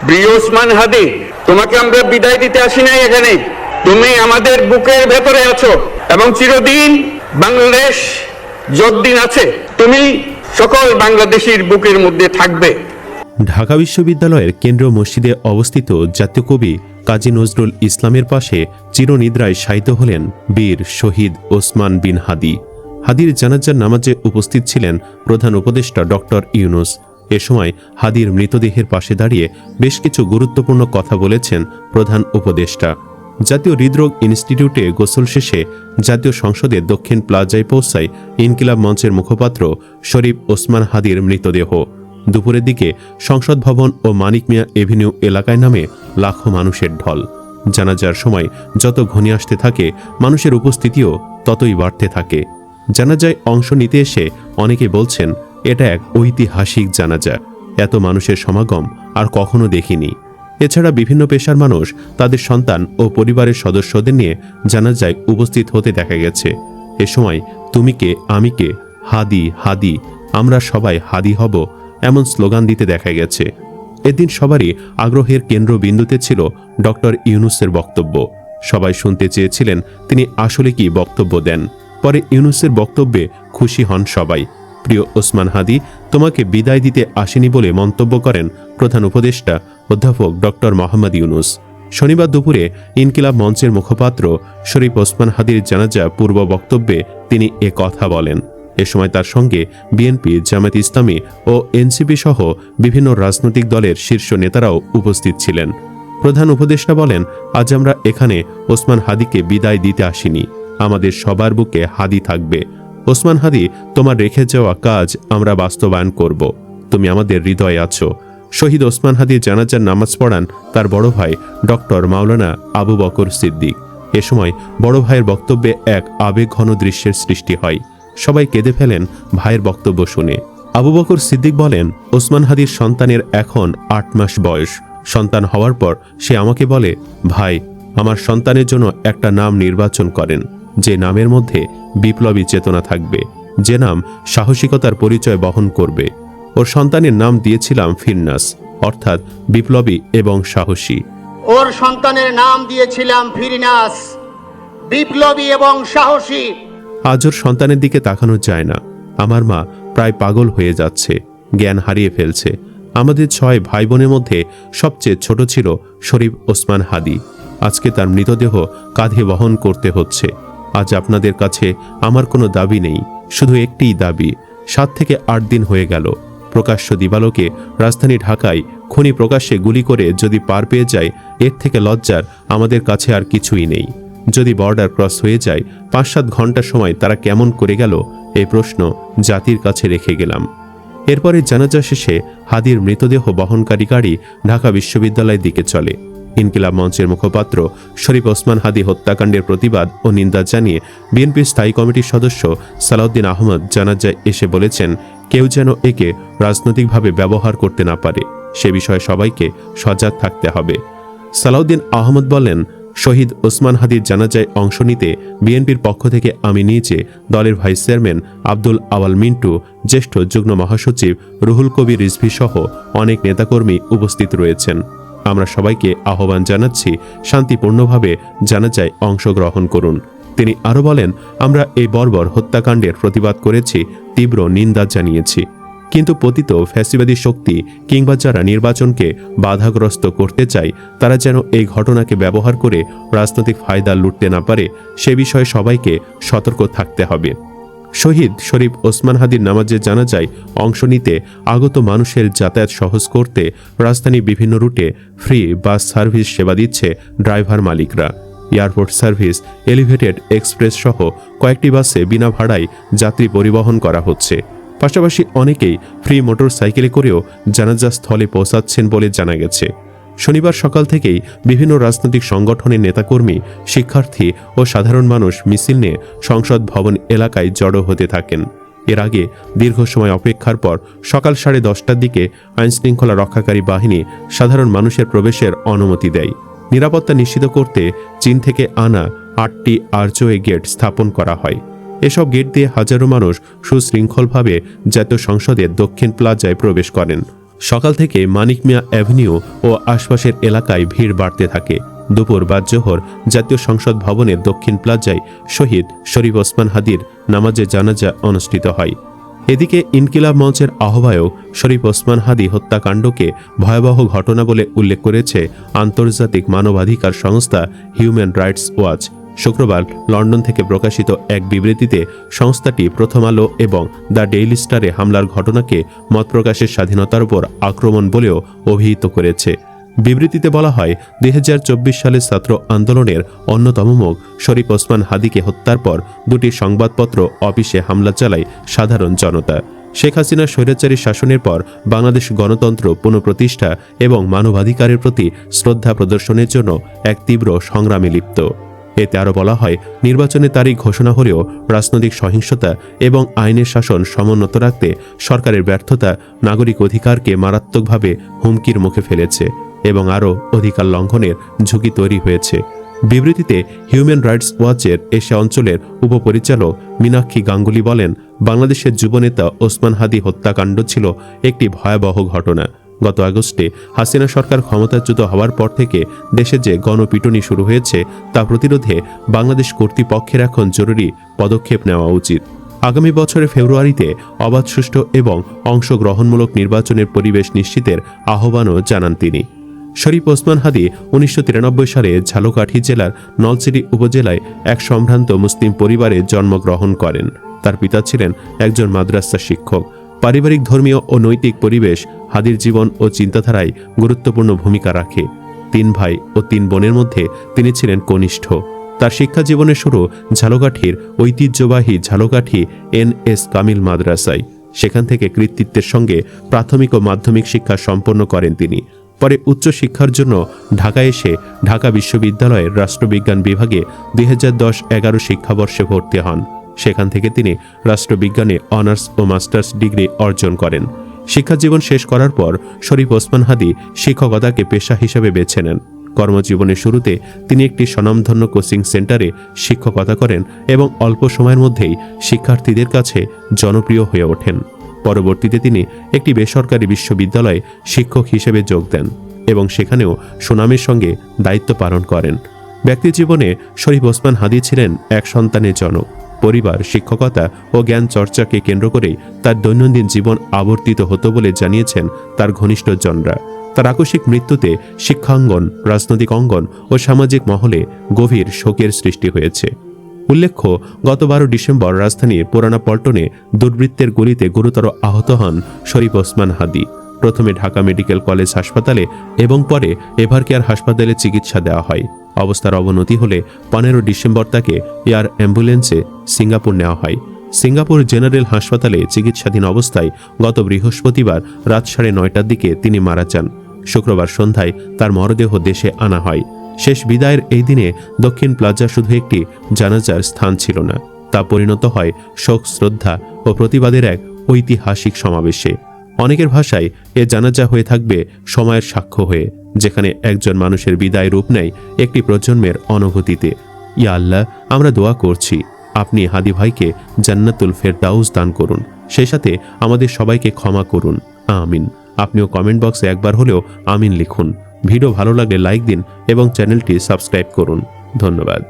প্রিয় ওসমান হাদি, তোমাকে আমরা বিদায় দিতে আসি নাই এখানে। তুমি আমাদের বুকের ভেতরে আছো এবং চিরদিন বাংলাদেশ যতদিন আছে তুমি সকল বাংলাদেশির বুকের মধ্যে থাকবে। ঢাকা বিশ্ববিদ্যালয়ের কেন্দ্রীয় মসজিদে অবস্থিত জাতীয় কবি কাজী নজরুল ইসলামের পাশে চিরনিদ্রায় শায়িত হলেন বীর শহীদ ওসমান বিন হাদি। হাদির জানাজার নামাজে উপস্থিত ছিলেন প্রধান উপদেষ্টা ডক্টর ইউনূস। এ সময় হাদির মৃতদেহের পাশে দাঁড়িয়ে বেশ কিছু গুরুত্বপূর্ণ কথা বলেছেন প্রধান উপদেষ্টা। জাতীয় হৃদরোগ ইনস্টিটিউটে গোসল শেষে জাতীয় সংসদের দক্ষিণ প্লাজায় পৌঁছায় ইনকিলাব মঞ্চের মুখপাত্র শরীফ ওসমান হাদির মৃতদেহ। দুপুরের দিকে সংসদ ভবন ও মানিক মিয়া এভিনিউ এলাকায় নামে লাখো মানুষের ঢল। জানাজার সময় যত ঘনিয়ে আসতে থাকে মানুষের উপস্থিতিও ততই বাড়তে থাকে। জানাজায় অংশ নিতে এসে অনেকে বলছেন এটা এক ঐতিহাসিক জানাজা, এত মানুষের সমাগম আর কখনো দেখিনি। এছাড়া বিভিন্ন পেশার মানুষ তাদের সন্তান ও পরিবারের সদস্যদের নিয়ে জানাজায় উপস্থিত হতে দেখা গেছে। এ সময় তুমি কে আমি কে, হাদি হাদি, আমরা সবাই হাদি হব, এমন স্লোগান দিতে দেখা গেছে। এদিন সবারই আগ্রহের কেন্দ্রবিন্দুতে ছিল ডক্টর ইউনূসের বক্তব্য। সবাই শুনতে চেয়েছিলেন তিনি আসলে কি বক্তব্য দেন। পরে ইউনূসের বক্তব্যে খুশি হন সবাই। প্রিয় ওসমান হাদি, তোমাকে বিদায় দিতে আসেনি বলে মন্তব্য করেন প্রধান উপদেষ্টা অধ্যাপক ডক্টর মোহাম্মদ ইউনূস। শনিবার দুপুরে ইনকিলাব মঞ্চের মুখপাত্র শরীফ ওসমান হাদির জানাজা পূর্ব বক্তব্যে তিনি এ কথা বলেন। এ সময় তার সঙ্গে বিএনপি, জামায়াত ইসলামী ও এনসিপি সহ বিভিন্ন রাজনৈতিক দলের শীর্ষ নেতারাও উপস্থিত ছিলেন। প্রধান উপদেষ্টা বলেন, আজ আমরা এখানে ওসমান হাদিকে বিদায় দিতে আসিনি, আমাদের সবার বুকে হাদি থাকবে। ওসমান হাদি, তোমার রেখে যাওয়া কাজ আমরা বাস্তবায়ন করব। তুমি আমাদের হৃদয়ে আছো। শহীদ ওসমান হাদি জানাজার নামাজ পড়ান তার বড় ভাই ডক্টর মাওলানা আবু বকর সিদ্দিক। এ সময় বড় ভাইয়ের বক্তব্যে এক আবেগঘন দৃশ্যের সৃষ্টি হয়। সবাই কেঁদে ফেলেন ভাইয়ের বক্তব্য শুনে। আবু বকর সিদ্দিক বলেন, ওসমান হাদির সন্তানের এখন 8 মাস বয়স। সন্তান হওয়ার পর সে আমাকে বলে, ভাই, আমার সন্তানের জন্য একটা নাম নির্বাচন করেন, যে নামের মধ্যে বিপ্লবী চেতনা থাকবে, যে নাম সাহসিকতার পরিচয় বহন করবে। ওর সন্তানের নাম দিয়েছিলাম ফিরনাস, অর্থাৎ বিপ্লবী এবং সাহসী। ওর সন্তানের নাম দিয়েছিলাম ফিরনাস, বিপ্লবী এবং সাহসী। আজ ওর সন্তানের দিকে তাকানো যায় না। আমার মা প্রায় পাগল হয়ে যাচ্ছে, জ্ঞান হারিয়ে ফেলছে। আমাদের 6 ভাই বোনের মধ্যে সবচেয়ে ছোট ছিল শরীফ ওসমান হাদি। আজকে তার মৃতদেহ কাঁধে বহন করতে হচ্ছে। আজ আপনাদের কাছে আমার কোনো দাবি নেই, শুধু একটিই দাবি। 7 থেকে 8 দিন হয়ে গেল প্রকাশ্য দিবালোকে রাজধানী ঢাকায় খুনি প্রকাশ্যে গুলি করে যদি পার পেয়ে যায়, এর থেকে লজ্জার আমাদের কাছে আর কিছুই নেই। যদি বর্ডার ক্রস হয়ে যায়, 5-7 ঘন্টা সময় তারা কেমন করে গেল, এই প্রশ্ন জাতির কাছে রেখে গেলাম। এরপরে জানাজা শেষে হাদির মৃতদেহ বহনকারী গাড়ি ঢাকা বিশ্ববিদ্যালয়ের দিকে চলে। ইনকিলাব মঞ্চের মুখপাত্র শরীফ ওসমান হাদি হত্যাকাণ্ডের প্রতিবাদ ও নিন্দা জানিয়ে বিএনপির স্থায়ী কমিটির সদস্য সালাউদ্দিন আহমদ জানাজায় এসে বলেছেন, কেউ যেন একে রাজনৈতিকভাবে ব্যবহার করতে না পারে, সে বিষয়ে সবাইকে সজাগ থাকতে হবে। সালাউদ্দিন আহমদ বলেন, শহীদ ওসমান হাদির জানাজায় অংশ নিতে বিএনপির পক্ষ থেকে আমি নিজে, দলের ভাইস চেয়ারম্যান আব্দুল আওয়াল মিন্টু, জ্যেষ্ঠ যুগ্ম মহাসচিব রুহুল কবির রিজভী সহ অনেক নেতাকর্মী উপস্থিত রয়েছেন। আমরা সবাইকে আহ্বান জানাচ্ছি শান্তিপূর্ণভাবে জানাজায় অংশগ্রহণ করুন। তিনি আরও বলেন, আমরা এই বর্বর হত্যাকাণ্ডের প্রতিবাদ করেছি, তীব্র নিন্দা জানিয়েছি, কিন্তু পতিত ফ্যাসিবাদী শক্তি কিংবা যারা নির্বাচনকে বাধাগ্রস্ত করতে চায়, তারা যেন এই ঘটনাকে ব্যবহার করে রাজনৈতিক ফায়দা লুটতে না পারে, সে বিষয়ে সবাইকে সতর্ক থাকতে হবে। শহীদ শরীফ ওসমান হাদির নামাজে জানাজায় অংশ নিতে আগত মানুষের যাতায়াত সহজ করতে রাজধানীর বিভিন্ন রুটে ফ্রি বাস সার্ভিস সেবা দিচ্ছে ড্রাইভার মালিকরা। এয়ারপোর্ট সার্ভিস, এলিভেটেড এক্সপ্রেস সহ কয়েকটি বাসে বিনা ভাড়ায় যাত্রী পরিবহন করা হচ্ছে। পাশাপাশি অনেকেই ফ্রি মোটর সাইকেলে করেও জানাজা স্থলে পৌঁছাচ্ছেন বলে জানা গেছে। শনিবার সকাল থেকেই বিভিন্ন রাজনৈতিক সংগঠনের নেতাকর্মী, শিক্ষার্থী ও সাধারণ মানুষ মিছিল নিয়ে সংসদ ভবন এলাকায় জড়ো হতে থাকেন। এর আগে দীর্ঘ সময় অপেক্ষার পর সকাল 10:30টার দিকে আইনশৃঙ্খলা রক্ষাকারী বাহিনী সাধারণ মানুষের প্রবেশের অনুমতি দেয়। নিরাপত্তা নিশ্চিত করতে চীন থেকে আনা 8টি আর্চওয়ে গেট স্থাপন করা হয়। এসব গেট দিয়ে হাজারো মানুষ সুশৃঙ্খলভাবে জাতীয় সংসদের দক্ষিণ প্লাজায় প্রবেশ করেন। সকাল থেকে মানিক মিয়া অ্যাভিনিউ ও আশপাশের এলাকায় ভিড় বাড়তে থাকে। দুপুর বাদ জোহর জাতীয় সংসদ ভবনের দক্ষিণ প্লাজায় শহীদ শরীফ ওসমান হাদির নামাজে জানাজা অনুষ্ঠিত হয়। এদিকে ইনকিলাব মঞ্চের আহ্বায়ক শরীফ ওসমান হাদি হত্যাকাণ্ডকে ভয়াবহ ঘটনা বলে উল্লেখ করেছে আন্তর্জাতিক মানবাধিকার সংস্থা হিউম্যান রাইটস ওয়াচ। শুক্রবার লন্ডন থেকে প্রকাশিত এক বিবৃতিতে সংস্থাটি প্রথম আলো এবং দ্য ডেইলি স্টারে হামলার ঘটনাকে মত প্রকাশের স্বাধীনতার উপর আক্রমণ বলেও অভিহিত করেছে। বিবৃতিতে বলা হয়, 2024 সালে ছাত্র আন্দোলনের অন্যতম মুখ শরীফ ওসমান হাদিকে হত্যার পর দুটি সংবাদপত্র অফিসে হামলা চালায় সাধারণ জনতা। শেখ হাসিনার স্বৈরাচারী শাসনের পর বাংলাদেশ গণতন্ত্র পুনঃপ্রতিষ্ঠা এবং মানবাধিকারের প্রতি শ্রদ্ধা প্রদর্শনের জন্য এক তীব্র সংগ্রামে লিপ্ত। এতে আরও বলা হয়, নির্বাচনের তারিখ ঘোষণা হলেও রাজনৈতিক সহিংসতা এবং আইনের শাসন সমুন্নত রাখতে সরকারের ব্যর্থতা নাগরিক অধিকারকে মারাত্মকভাবে হুমকির মুখে ফেলেছে এবং আরও অধিকার লঙ্ঘনের ঝুঁকি তৈরি হয়েছে। বিবৃতিতে হিউম্যান রাইটস ওয়াচের এশিয়া অঞ্চলের উপপরিচালক মীনাক্ষী গাঙ্গুলি বলেন, বাংলাদেশের যুবনেতা ওসমান হাদি হত্যাকাণ্ড ছিল একটি ভয়াবহ ঘটনা। গত আগস্টে হাসিনা সরকার ক্ষমতাচ্যুত হওয়ার পর থেকে দেশে যে গণপিটুনি শুরু হয়েছে তা প্রতিরোধে বাংলাদেশ কর্তৃপক্ষের এখন জরুরি পদক্ষেপ নেওয়া উচিত। আগামী বছরের ফেব্রুয়ারিতে অবাধ, সুষ্ঠু এবং অংশগ্রহণমূলক নির্বাচনের পরিবেশ নিশ্চিতের আহ্বানও জানান তিনি। শরীফ ওসমান হাদি 1993 সালে ঝালকাঠি জেলার নলছিটি উপজেলায় এক সম্ভ্রান্ত মুসলিম পরিবারে জন্মগ্রহণ করেন। তার পিতা ছিলেন একজন মাদ্রাসা শিক্ষক। পারিবারিক, ধর্মীয় ও নৈতিক পরিবেশ হাদির জীবন ও চিন্তাধারায় গুরুত্বপূর্ণ ভূমিকা রাখে। 3 ভাই ও 3 বোনের মধ্যে তিনি ছিলেন কনিষ্ঠ। তার শিক্ষা জীবনের শুরু ঝালকাঠির ঐতিহ্যবাহী ঝালকাঠি NS কামিল মাদ্রাসায়। সেখান থেকে কৃতিত্বের সঙ্গে প্রাথমিক ও মাধ্যমিক শিক্ষা সম্পন্ন করেন তিনি। পরে উচ্চশিক্ষার জন্য ঢাকায় এসে ঢাকা বিশ্ববিদ্যালয়ের রাষ্ট্রবিজ্ঞান বিভাগে 2010-11 শিক্ষাবর্ষে ভর্তি হন। সেখান থেকে তিনি রাষ্ট্রবিজ্ঞানে অনার্স ও মাস্টার্স ডিগ্রি অর্জন করেন। শিক্ষাজীবন শেষ করার পর শরীফ ওসমান হাদি শিক্ষকতাকে পেশা হিসেবে বেছে নেন। কর্মজীবনের শুরুতে তিনি একটি স্বনামধন্য কোচিং সেন্টারে শিক্ষকতা করেন এবং অল্প সময়ের মধ্যেই শিক্ষার্থীদের কাছে জনপ্রিয় হয়ে ওঠেন। পরবর্তীতে তিনি একটি বেসরকারি বিশ্ববিদ্যালয়ে শিক্ষক হিসেবে যোগ দেন এবং সেখানেও সুনামের সঙ্গে দায়িত্ব পালন করেন। ব্যক্তিজীবনে শরীফ ওসমান হাদি ছিলেন এক সন্তানের জনক। পরিবার, শিক্ষকতা ও জ্ঞান চর্চাকে কেন্দ্র করেই তার দৈনন্দিন জীবন আবর্তিত হতো বলে জানিয়েছেন তার ঘনিষ্ঠজনরা। তার আকস্মিক মৃত্যুতে শিক্ষাঙ্গন, রাজনৈতিক অঙ্গন ও সামাজিক মহলে গভীর শোকের সৃষ্টি হয়েছে। উল্লেখ্য, গত 12 ডিসেম্বর রাজধানীর পুরানা পল্টনে দুর্বৃত্তের গুলিতে গুরুতর আহত হন শরীফ ওসমান হাদি। প্রথমে ঢাকা মেডিকেল কলেজ হাসপাতালে এবং পরে এভারকেয়ার হাসপাতালে চিকিৎসা দেওয়া হয়। অবস্থার অবনতি হলে 15 ডিসেম্বর তাকে এয়ার অ্যাম্বুলেন্সে সিঙ্গাপুর নেওয়া হয়। সিঙ্গাপুর জেনারেল হাসপাতালে চিকিৎসাধীন অবস্থায় গত বৃহস্পতিবার রাত 9:30টার দিকে তিনি মারা যান। শুক্রবার সন্ধ্যায় তার মরদেহ দেশে আনা হয়। শেষ বিদায়ের এই দিনে দক্ষিণ প্লাজা শুধু একটি জানাজার স্থান ছিল না, তা পরিণত হয় শোক, শ্রদ্ধা ও প্রতিবাদের এক ঐতিহাসিক সমাবেশে। অনেকের ভাষায় এ জানাজা হয়ে থাকবে সময়ের সাক্ষ্য হয়ে, যেখানে একজন মানুষের বিদায় রূপ নেয় একটি প্রজন্মের অনুভূতিতে। ইয়া আল্লাহ, আমরা দোয়া করছি আপনি হাদি ভাইকে জান্নাতুল ফেরদাউস দান করুন, সেই সাথে আমাদের সবাইকে ক্ষমা করুন, আমিন। আপনিও কমেন্ট বক্সে একবার হলেও আমিন লিখুন। ভিডিও ভালো লাগলে লাইক দিন এবং চ্যানেলটি সাবস্ক্রাইব করুন। ধন্যবাদ।